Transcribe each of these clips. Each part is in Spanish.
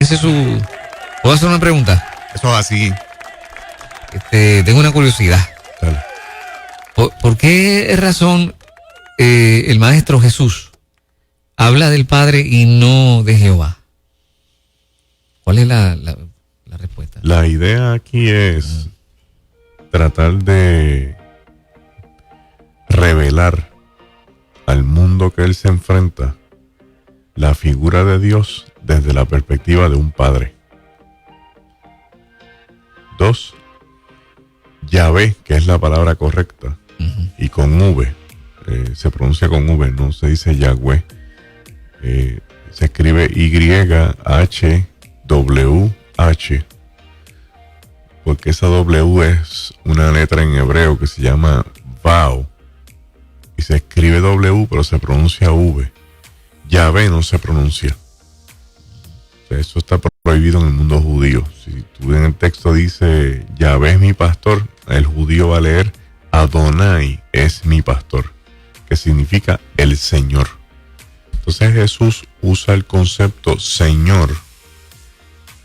ese es su... ¿Puedo hacer una pregunta? Eso es así. Tengo una curiosidad. Dale. ¿Por qué razón el Maestro Jesús habla del Padre y no de Jehová? ¿Cuál es la respuesta? La idea aquí es tratar de revelar al mundo que él se enfrenta la figura de Dios desde la perspectiva de un padre. 2, Yahvé, que es la palabra correcta, y con V, se pronuncia con V, no se dice Yahweh, se escribe YHWH, porque esa W es una letra en hebreo que se llama Vau, y se escribe W pero se pronuncia V. Yahvé no se pronuncia. O sea, eso está prohibido en el mundo judío. Si tú en el texto dice Yahvé es mi pastor, el judío va a leer Adonai es mi pastor, que significa el Señor. Entonces Jesús usa el concepto Señor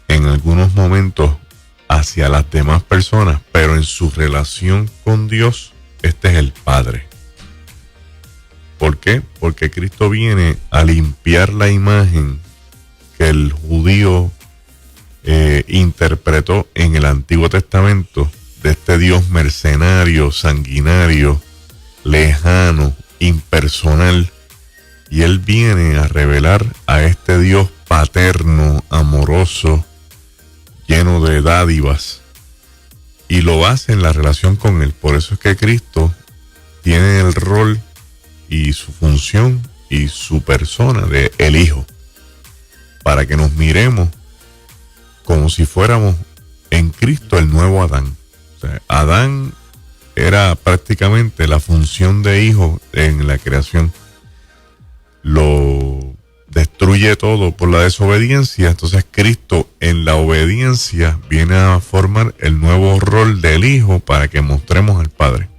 en algunos momentos hacia las demás personas, pero en su relación con Dios, este es el Padre. ¿Por qué? Porque Cristo viene a limpiar la imagen que el judío interpretó en el Antiguo Testamento de este Dios mercenario, sanguinario, lejano, impersonal, y él viene a revelar a este Dios paterno, amoroso, lleno de dádivas, y lo hace en la relación con él. Por eso es que Cristo tiene el rol y su función y su persona de el Hijo, para que nos miremos como si fuéramos en Cristo el nuevo Adán. O sea, Adán era prácticamente la función de hijo en la creación. Lo destruye todo por la desobediencia. Entonces Cristo en la obediencia viene a formar el nuevo rol del Hijo para que mostremos al Padre.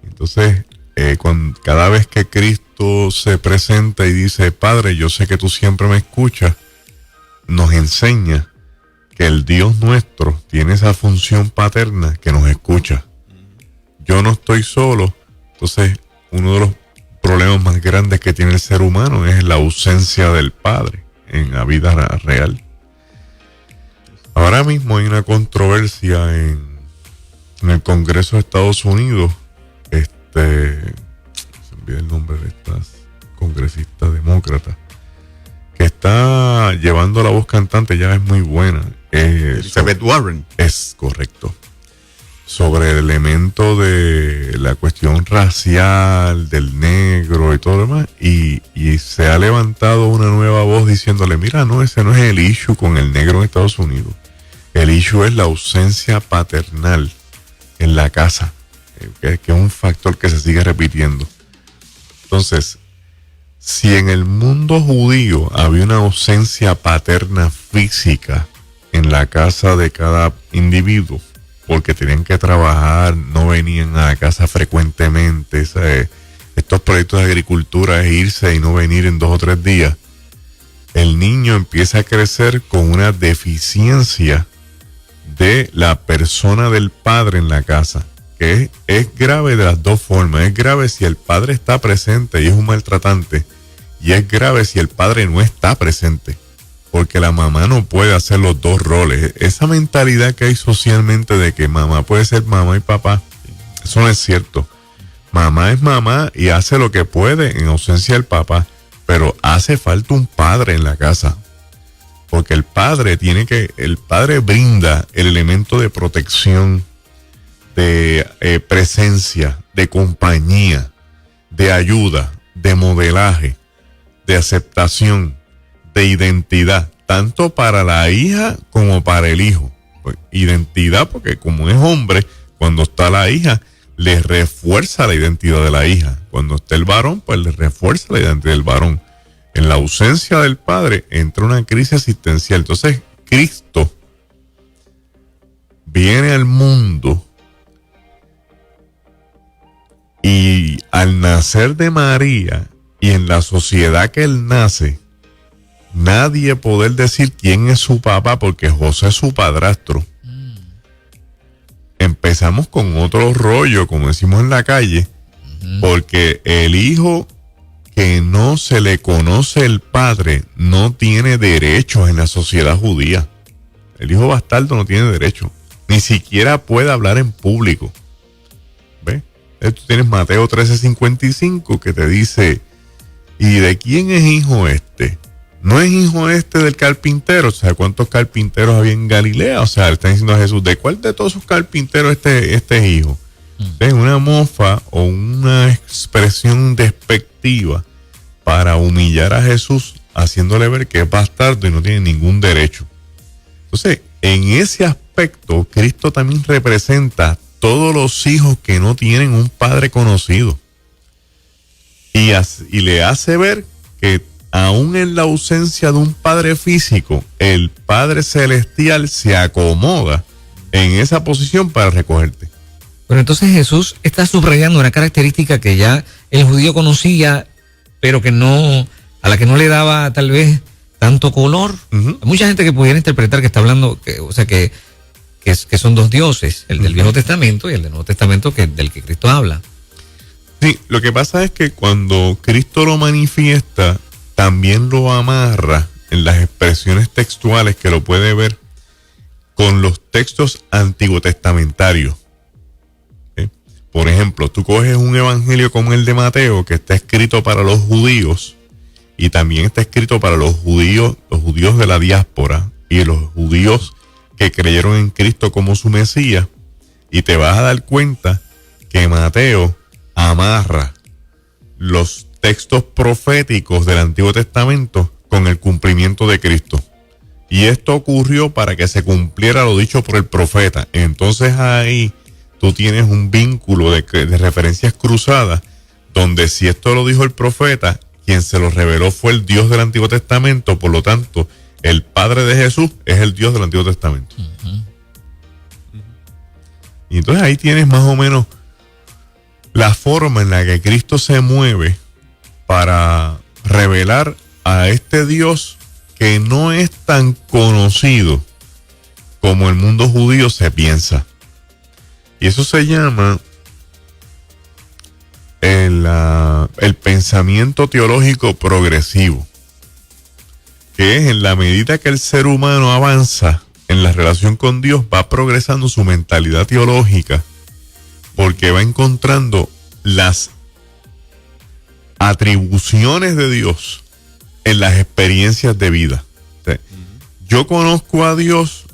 Entonces, cada vez que Cristo se presenta y dice, Padre, yo sé que tú siempre me escuchas, nos enseña que el Dios nuestro tiene esa función paterna que nos escucha. Yo no estoy solo. Entonces, uno de los problemas más grandes que tiene el ser humano es la ausencia del Padre en la vida real. Ahora mismo hay una controversia en el Congreso de Estados Unidos. Se envía el nombre de estas congresistas demócratas que está llevando la voz cantante, ya es muy buena. Elizabeth Warren. Es correcto. Sobre el elemento de la cuestión racial, del negro y todo lo demás. Y se ha levantado una nueva voz diciéndole, mira, no, ese no es el issue con el negro en Estados Unidos. El issue es la ausencia paternal en la casa, que es un factor que se sigue repitiendo. Entonces, si en el mundo judío había una ausencia paterna física en la casa de cada individuo, porque tenían que trabajar, no venían a la casa frecuentemente, estos proyectos de agricultura es irse y no venir en 2 o 3 días, el niño empieza a crecer con una deficiencia de la persona del padre en la casa, que es grave de las dos formas. Es grave si el padre está presente y es un maltratante, y es grave si el padre no está presente, porque la mamá no puede hacer los dos roles. Esa mentalidad que hay socialmente de que mamá puede ser mamá y papá, eso no es cierto. Mamá es mamá y hace lo que puede en ausencia del papá, pero hace falta un padre en la casa, porque el padre brinda el elemento de protección, de presencia, de compañía, de ayuda, de modelaje, de aceptación, de identidad, tanto para la hija como para el hijo. Pues, identidad, porque como es hombre, cuando está la hija, le refuerza la identidad de la hija. Cuando está el varón, pues le refuerza la identidad del varón. En la ausencia del padre entra una crisis existencial. Entonces, Cristo viene al mundo y al nacer de María y en la sociedad que él nace, nadie poder decir quién es su papá porque José es su padrastro. Empezamos con otro rollo, como decimos en la calle, porque el hijo que no se le conoce el padre no tiene derechos en la sociedad judía. El hijo bastardo no tiene derechos, ni siquiera puede hablar en público. ¿Ves? Tú tienes Mateo 13:55 que te dice, ¿y de quién es hijo este? ¿No es hijo este del carpintero? O sea, ¿cuántos carpinteros había en Galilea? O sea, le están diciendo a Jesús, ¿de cuál de todos esos carpinteros este es hijo? Es una mofa o una expresión despectiva para humillar a Jesús, haciéndole ver que es bastardo y no tiene ningún derecho. Entonces, en ese aspecto, Cristo también representa todos los hijos que no tienen un padre conocido. Y le hace ver que aún en la ausencia de un padre físico, el Padre Celestial se acomoda en esa posición para recogerte. Pero entonces Jesús está subrayando una característica que ya el judío conocía, pero que no, a la que no le daba tal vez tanto color. Hay mucha gente que pudiera interpretar que está hablando, que son dos dioses, el del Viejo Testamento y el del Nuevo Testamento del que Cristo habla. Sí, lo que pasa es que cuando Cristo lo manifiesta, también lo amarra en las expresiones textuales que lo puede ver con los textos antiguotestamentarios. Por ejemplo, tú coges un evangelio como el de Mateo, que está escrito para los judíos, y también está escrito para los judíos de la diáspora, y los judíos que creyeron en Cristo como su Mesías, y te vas a dar cuenta que Mateo amarra los textos proféticos del Antiguo Testamento con el cumplimiento de Cristo. Y esto ocurrió para que se cumpliera lo dicho por el profeta. Entonces ahí tú tienes un vínculo de referencias cruzadas, donde si esto lo dijo el profeta, quien se lo reveló fue el Dios del Antiguo Testamento, por lo tanto, el Padre de Jesús es el Dios del Antiguo Testamento. Y entonces ahí tienes más o menos la forma en la que Cristo se mueve para revelar a este Dios que no es tan conocido como el mundo judío se piensa. Y eso se llama el pensamiento teológico progresivo, que es en la medida que el ser humano avanza en la relación con Dios, va progresando su mentalidad teológica, porque va encontrando las atribuciones de Dios en las experiencias de vida. O sea, yo conozco a Dios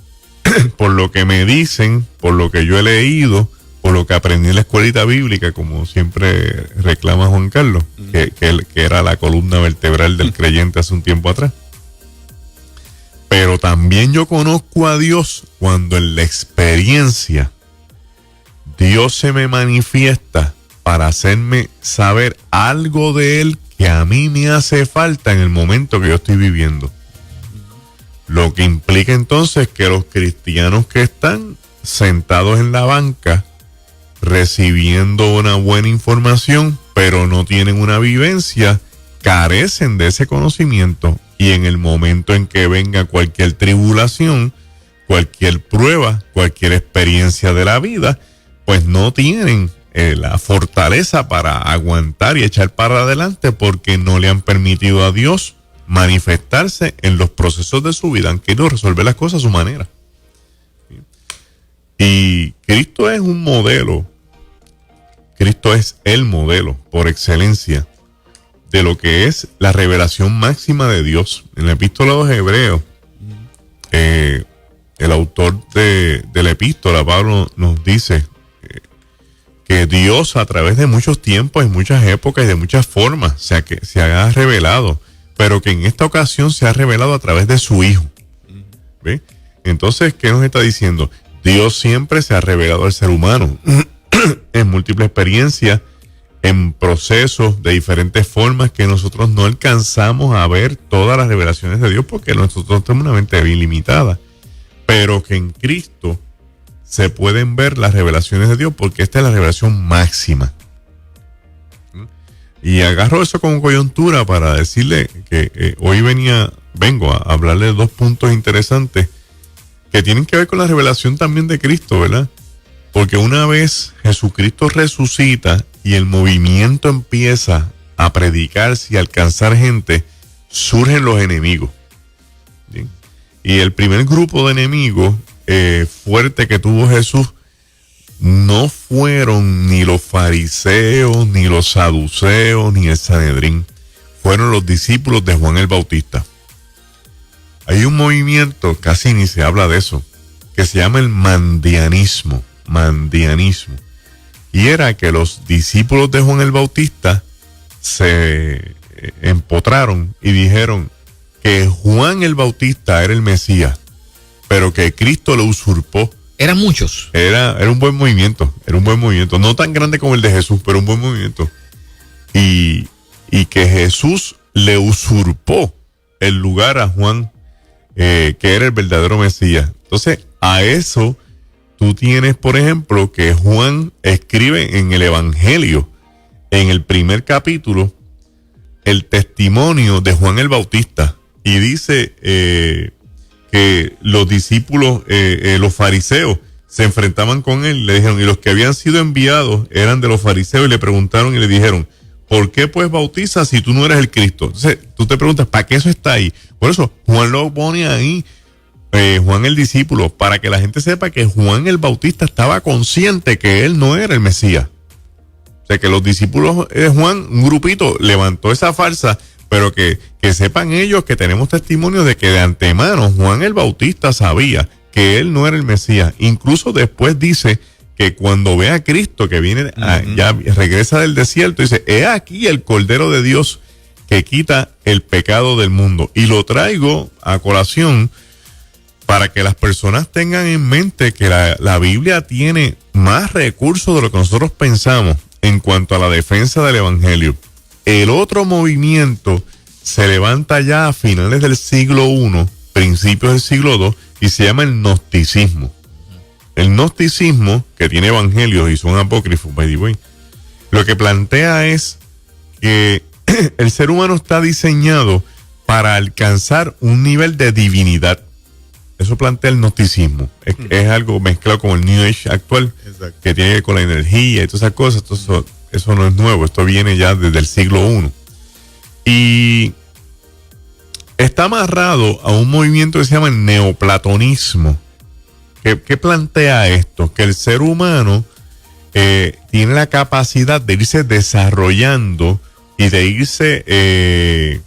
por lo que me dicen, por lo que yo he leído, por lo que aprendí en la escuelita bíblica, como siempre reclama Juan Carlos, que era la columna vertebral del creyente hace un tiempo atrás. Pero también yo conozco a Dios cuando en la experiencia Dios se me manifiesta para hacerme saber algo de Él que a mí me hace falta en el momento que yo estoy viviendo. Lo que implica entonces que los cristianos que están sentados en la banca recibiendo una buena información, pero no tienen una vivencia, carecen de ese conocimiento, y en el momento en que venga cualquier tribulación, cualquier prueba, cualquier experiencia de la vida, pues no tienen la fortaleza para aguantar y echar para adelante, porque no le han permitido a Dios manifestarse en los procesos de su vida, han querido resolver las cosas a su manera. Y Cristo es un modelo, Cristo es el modelo por excelencia de lo que es la revelación máxima de Dios. En la epístola de los Hebreos, el autor de la epístola, Pablo, nos dice que Dios a través de muchos tiempos, en muchas épocas y de muchas formas se ha revelado, pero que en esta ocasión se ha revelado a través de su Hijo. ¿Ve? Entonces, ¿qué nos está diciendo? Dios siempre se ha revelado al ser humano en múltiples experiencias, en procesos de diferentes formas que nosotros no alcanzamos a ver todas las revelaciones de Dios, porque nosotros tenemos una mente bien limitada, pero que en Cristo se pueden ver las revelaciones de Dios, porque esta es la revelación máxima. Y agarro eso como coyuntura para decirle que hoy venía vengo a hablarle de dos puntos interesantes que tienen que ver con la revelación también de Cristo, ¿verdad? Porque una vez Jesucristo resucita y el movimiento empieza a predicarse y a alcanzar gente, surgen los enemigos. ¿Bien? Y el primer grupo de enemigos fuerte que tuvo Jesús no fueron ni los fariseos, ni los saduceos, ni el Sanedrín. Fueron los discípulos de Juan el Bautista. Hay un movimiento, casi ni se habla de eso, que se llama el mandianismo. Y era que los discípulos de Juan el Bautista se empotraron y dijeron que Juan el Bautista era el Mesías, pero que Cristo lo usurpó. Eran muchos. Era un buen movimiento, no tan grande como el de Jesús, pero un buen movimiento. Y que Jesús le usurpó el lugar a Juan, que era el verdadero Mesías. Entonces, a eso tú tienes, por ejemplo, que Juan escribe en el Evangelio, en el primer capítulo, el testimonio de Juan el Bautista. Y dice que los discípulos, los fariseos, se enfrentaban con él. Le dijeron, y los que habían sido enviados eran de los fariseos, y le preguntaron y le dijeron, ¿por qué pues bautizas si tú no eres el Cristo? Entonces, tú te preguntas, ¿para qué eso está ahí? Por eso, Juan lo pone ahí, Juan el discípulo, para que la gente sepa que Juan el Bautista estaba consciente que él no era el Mesías. O sea, que los discípulos de Juan, un grupito, levantó esa farsa, pero que sepan ellos que tenemos testimonio de que de antemano Juan el Bautista sabía que él no era el Mesías. Incluso después dice que cuando ve a Cristo que viene, ya regresa del desierto, dice, he aquí el Cordero de Dios que quita el pecado del mundo. Y lo traigo a colación para que las personas tengan en mente que la Biblia tiene más recursos de lo que nosotros pensamos en cuanto a la defensa del Evangelio. El otro movimiento se levanta ya a finales del siglo I, principios del siglo II, y se llama el gnosticismo. El gnosticismo, que tiene evangelios y son apócrifos, by the way, lo que plantea es que el ser humano está diseñado para alcanzar un nivel de divinidad. Eso plantea el gnosticismo. Es algo mezclado con el New Age actual. Exacto. Que tiene que ver con la energía y todas esas cosas. Entonces, eso no es nuevo. Esto viene ya desde el siglo I. Y está amarrado a un movimiento que se llama el neoplatonismo. ¿Qué plantea esto? Que el ser humano tiene la capacidad de irse desarrollando y de irse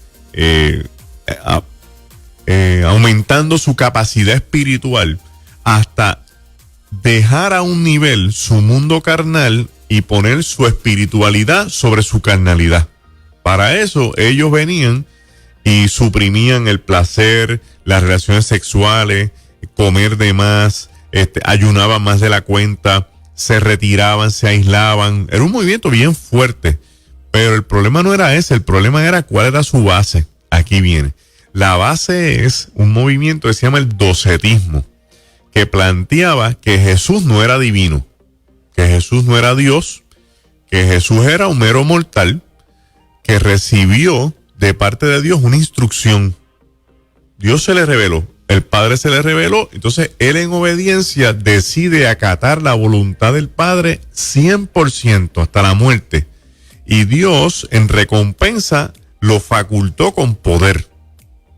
aumentando su capacidad espiritual hasta dejar a un nivel su mundo carnal y poner su espiritualidad sobre su carnalidad. Para eso ellos venían y suprimían el placer, las relaciones sexuales, comer de más, ayunaban más de la cuenta, se retiraban, se aislaban. Era un movimiento bien fuerte, pero el problema no era ese, el problema era cuál era su base. Aquí viene. La base es un movimiento que se llama el docetismo, que planteaba que Jesús no era divino, que Jesús no era Dios, que Jesús era un mero mortal, que recibió de parte de Dios una instrucción. Dios se le reveló, el Padre se le reveló, entonces él en obediencia decide acatar la voluntad del Padre 100% hasta la muerte. Y Dios en recompensa lo facultó con poder.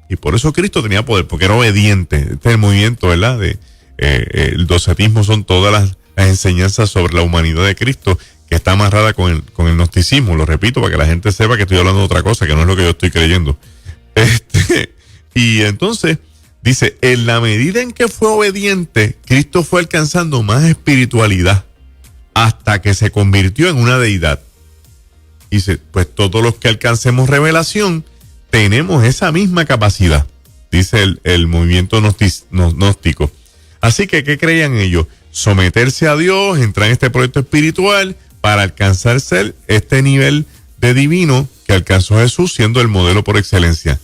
Y por eso Cristo tenía poder, porque era obediente. Este es el movimiento, ¿verdad? El docetismo son todas las enseñanzas sobre la humanidad de Cristo, que está amarrada con el gnosticismo. Lo repito para que la gente sepa que estoy hablando de otra cosa, que no es lo que yo estoy creyendo. Y entonces dice, en la medida en que fue obediente, Cristo fue alcanzando más espiritualidad hasta que se convirtió en una deidad. Dice, pues todos los que alcancemos revelación tenemos esa misma capacidad, dice el movimiento gnóstico. Así que, ¿qué creían ellos? Someterse a Dios, entrar en este proyecto espiritual para alcanzar este nivel de divino que alcanzó Jesús, siendo el modelo por excelencia.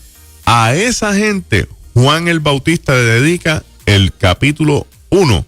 A esa gente, Juan el Bautista le dedica el capítulo 1,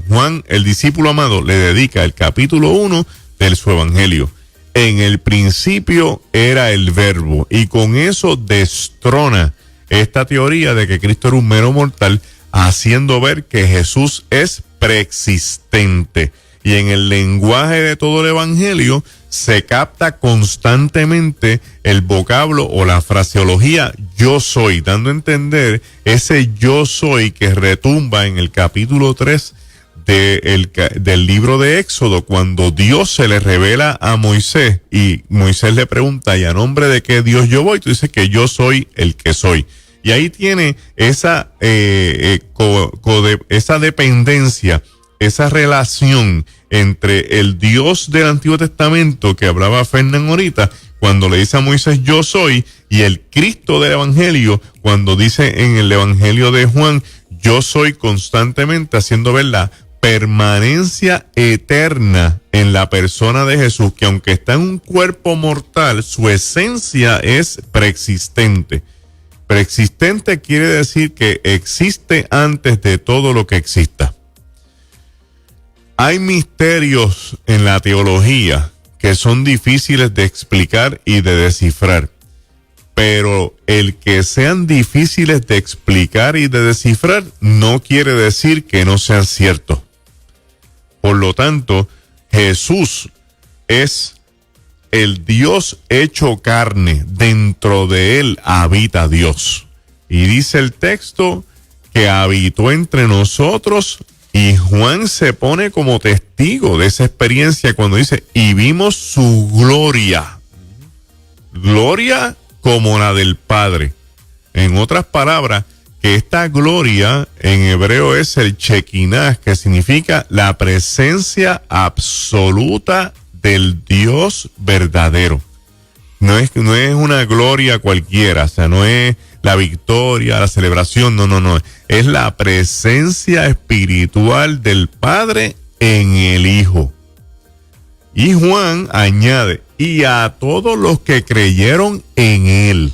Juan el discípulo amado le dedica el capítulo 1 de su evangelio. En el principio era el verbo, y con eso destrona esta teoría de que Cristo era un mero mortal, haciendo ver que Jesús es preexistente. Y en el lenguaje de todo el evangelio se capta constantemente el vocablo o la fraseología yo soy, dando a entender ese yo soy que retumba en el capítulo 3 del libro de Éxodo, cuando Dios se le revela a Moisés y Moisés le pregunta, ¿y a nombre de qué Dios yo voy? Tú dices que yo soy el que soy. Y ahí tiene esa dependencia, esa relación entre el Dios del Antiguo Testamento que hablaba Fernán ahorita, cuando le dice a Moisés yo soy, y el Cristo del Evangelio, cuando dice en el Evangelio de Juan, yo soy, constantemente haciendo ver la permanencia eterna en la persona de Jesús, que aunque está en un cuerpo mortal, su esencia es preexistente. Preexistente quiere decir que existe antes de todo lo que exista. Hay misterios en la teología que son difíciles de explicar y de descifrar, pero el que sean difíciles de explicar y de descifrar no quiere decir que no sean ciertos. Por lo tanto, Jesús es el Dios hecho carne, dentro de él habita Dios. Y dice el texto que habitó entre nosotros, y Juan se pone como testigo de esa experiencia cuando dice, y vimos su gloria. Gloria como la del Padre. En otras palabras, que esta gloria en hebreo es el Shekinah, que significa la presencia absoluta del Dios verdadero. No es una gloria cualquiera, o sea, no es la victoria, la celebración, no. Es la presencia espiritual del Padre en el Hijo. Y Juan añade, y a todos los que creyeron en él,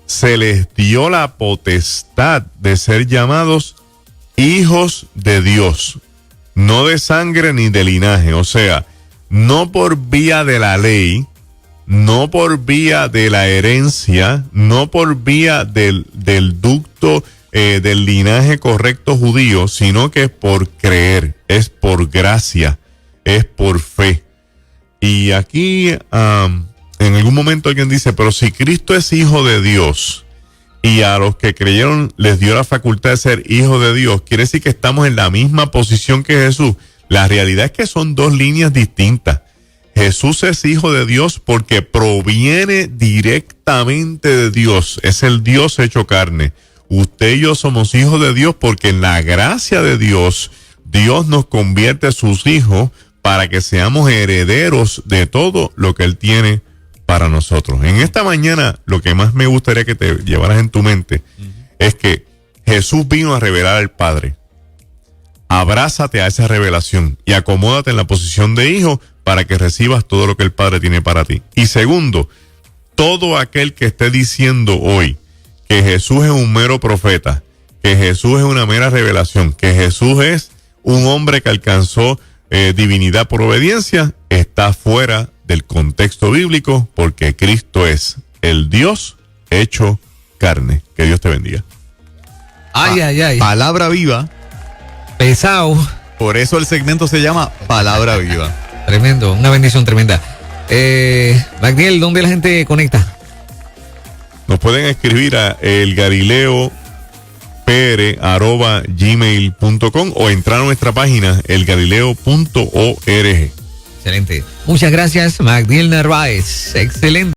se les dio la potestad de ser llamados hijos de Dios, no de sangre ni de linaje, o sea, no por vía de la ley, no por vía de la herencia, no por vía del ducto del linaje correcto judío, sino que es por creer, es por gracia, es por fe. Y aquí en algún momento alguien dice, pero si Cristo es hijo de Dios y a los que creyeron les dio la facultad de ser hijo de Dios, quiere decir que estamos en la misma posición que Jesús. La realidad es que son dos líneas distintas. Jesús es hijo de Dios porque proviene directamente de Dios, es el Dios hecho carne. Usted y yo somos hijos de Dios porque en la gracia de Dios, Dios nos convierte a sus hijos para que seamos herederos de todo lo que Él tiene para nosotros. En esta mañana, lo que más me gustaría que te llevaras en tu mente es que Jesús vino a revelar al Padre. Abrázate a esa revelación y acomódate en la posición de hijo para que recibas todo lo que el Padre tiene para ti. Y segundo, todo aquel que esté diciendo hoy que Jesús es un mero profeta, que Jesús es una mera revelación, que Jesús es un hombre que alcanzó divinidad por obediencia, está fuera del contexto bíblico, porque Cristo es el Dios hecho carne. Que Dios te bendiga. Ay. Palabra viva. Pesado. Por eso el segmento se llama Palabra Viva. Tremendo, una bendición tremenda. Magdiel, ¿dónde la gente conecta? Nos pueden escribir a elgalileopr@gmail.com o entrar a nuestra página elgalileo.org. Excelente. Muchas gracias, Magdiel Narváez. Excelente.